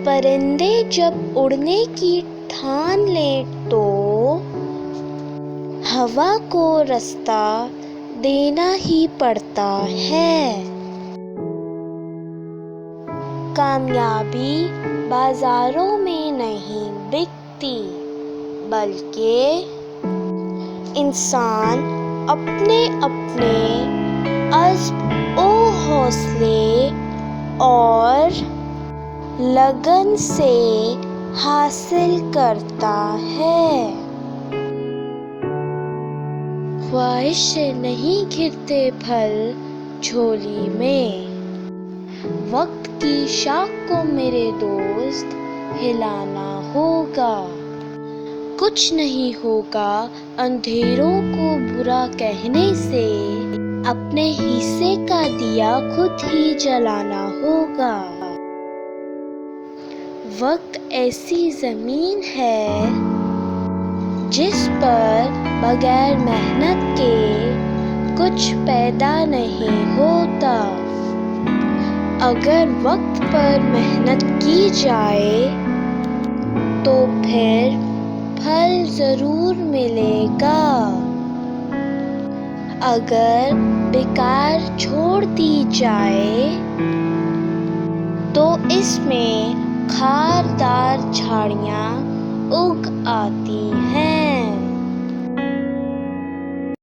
परिंदे जब उड़ने की ठान लें तो हवा को रास्ता देना ही पड़ता है। कामयाबी बाजारों में नहीं बिकती, बल्कि इंसान अपने अपने अज़्म ओ हौसले और लगन से हासिल करता है। ख्वाहिश से नहीं घिरते फल झोली में, वक्त की शाख को मेरे दोस्त हिलाना होगा। कुछ नहीं होगा अंधेरों को बुरा कहने से, अपने हिस्से का दिया खुद ही जलाना होगा। वक्त ऐसी जमीन है जिस पर बगैर मेहनत के कुछ पैदा नहीं होता। अगर वक्त पर मेहनत की जाए तो फिर फल जरूर मिलेगा। अगर बेकार छोड़ दी जाए तो इसमें खारदार झाड़ियाँ उग आती हैं।